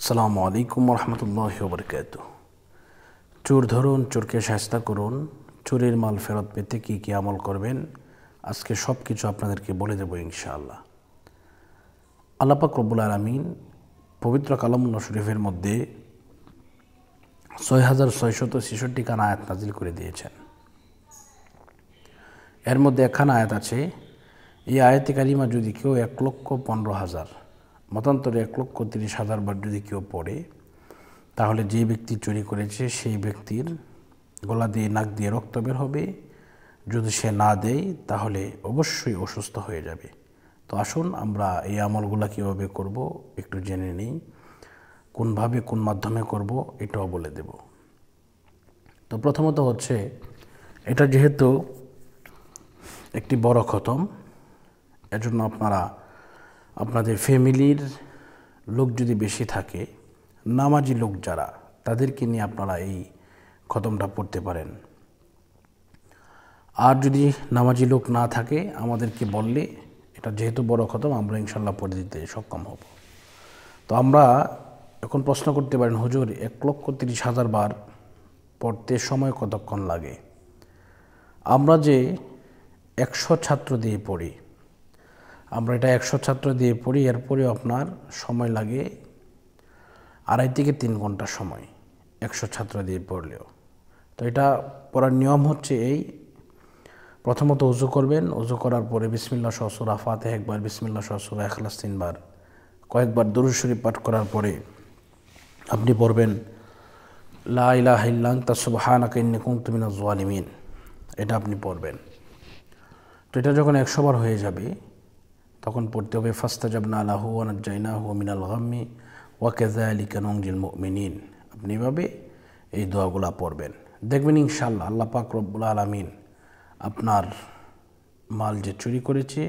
আসসালামু আলাইকুম রহমতুল্লাহি ওয়া বারাকাতুহু। চোর ধরুন, চোরকে শায়েস্তা করুন। চোরের মাল ফেরত পেতে কী কী আমল করবেন, আজকে সব কিছু আপনাদেরকে বলে দেবো ইনশাআল্লাহ। আল্লাহ পাক রব্বুল আলামিন পবিত্র কালামুল্লাহ শরীফের মধ্যে ৬৬৬৬ খানা আয়াত নাজিল করে দিয়েছেন। এর মধ্যে একখানা আয়াত আছে, এই আয়াতে কারিমা যদি কেউ ১,১৫,০০০ মতান্তরে ১,৩০,০০০ বার যদি কেউ পড়ে, তাহলে যে ব্যক্তি চুরি করেছে সেই ব্যক্তির গলা দিয়ে নাক দিয়ে রক্ত বের হবে। যদি সে না দেয় তাহলে অবশ্যই অসুস্থ হয়ে যাবে। তো আসুন আমরা এই আমলগুলো কীভাবে করব একটু জেনে নিই। কোনভাবে কোন মাধ্যমে করব এটাও বলে দেব। তো প্রথমত হচ্ছে, এটা যেহেতু একটি বড় খতম, এজন্য আপনারা আপনাদের ফ্যামিলির লোক যদি বেশি থাকে, নামাজি লোক যারা, তাদেরকে নিয়ে আপনারা এই খতমটা পড়তে পারেন। আর যদি নামাজি লোক না থাকে, আমাদেরকে বললে, এটা যেহেতু বড় খতম, আমরা ইনশাল্লাহ পড়ে দিতে সক্ষম হব। তো আমরা এখন প্রশ্ন করতে পারেন, হুজুর ১,৩০,০০০ বার পড়তে সময় কতক্ষণ লাগে? আমরা যে ১০০ ছাত্র দিয়ে পড়ি, আমরা এটা ১০০ ছাত্র দিয়ে পড়ি, এরপরেও আপনার সময় লাগে ২.৫ থেকে ৩ ঘন্টা সময় ১০০ ছাত্র দিয়ে পড়লেও। তো এটা পড়ার নিয়ম হচ্ছে এই, প্রথমত উজু করবেন। উজু করার পরে বিসমিল্লাহ সহ সূরা ফাতিহা একবার, বিসমিল্লাহ সহ সূরা ইখলাস ৩ বার, কয়েকবার দুরূদ শরীফ পাঠ করার পরে আপনি পড়বেন লা ইলাহা ইল্লা আনতা সুবহানাকা ইন্নী কুনতু মিনাজ জালিমিন। এটা আপনি পড়বেন। তো এটা যখন ১০০ বার হয়ে যাবে, তখন পড়তে হবে ফাস্তাজাবনা লাহু ওয়া নাজ্জায়নাহু মিনাল গাম্মি ওয়া কাযালিকা নুনজিল মুমিনিন। আপনি এভাবে এই দোয়াগুলো পড়বেন, দেখবেন ইনশাআল্লাহ আল্লাহ পাক রব্বুল আলামিন আপনার মাল যে চুরি করেছে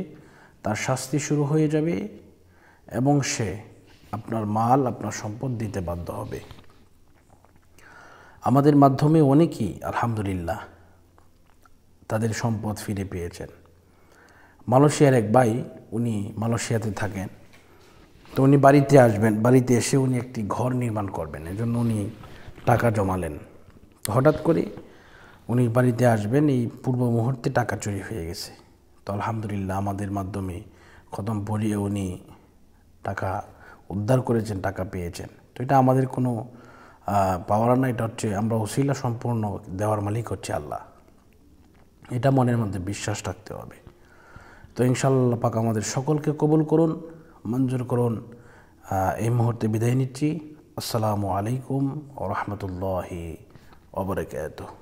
তার শাস্তি শুরু হয়ে যাবে এবং সে আপনার মাল, আপনার সম্পদ দিতে বাধ্য হবে। আমাদের মাধ্যমে অনেকেই আলহামদুলিল্লাহ তাদের সম্পদ ফিরে পেয়েছেন। মালয়েশিয়ার এক ভাই, উনি মালয়েশিয়াতে থাকেন। তো উনি বাড়িতে আসবেন, বাড়িতে এসে উনি একটি ঘর নির্মাণ করবেন, এজন্য উনি টাকা জমালেন। তো হঠাৎ করে উনি বাড়িতে আসবেন, এই পূর্ব মুহূর্তে টাকা চুরি হয়ে গেছে। তো আলহামদুলিল্লাহ আমাদের মাধ্যমে খতম পড়িয়ে উনি টাকা উদ্ধার করেছেন, টাকা পেয়েছেন। তো এটা আমাদের কোনো পাওয়ার না, এটা হচ্ছে আমরা ওসিলা সম্পূর্ণ, দেওয়ার মালিক হচ্ছে আল্লাহ। এটা মনের মধ্যে বিশ্বাস রাখতে হবে। তো ইনশাআল্লাহ পাক আমাদের সকলকে কবুল করুন, মঞ্জুর করুন। এই মুহূর্তে বিদায় নিচ্ছি। আসসালামু আলাইকুম ওয়া রাহমাতুল্লাহি ওয়া বারাকাতুহু।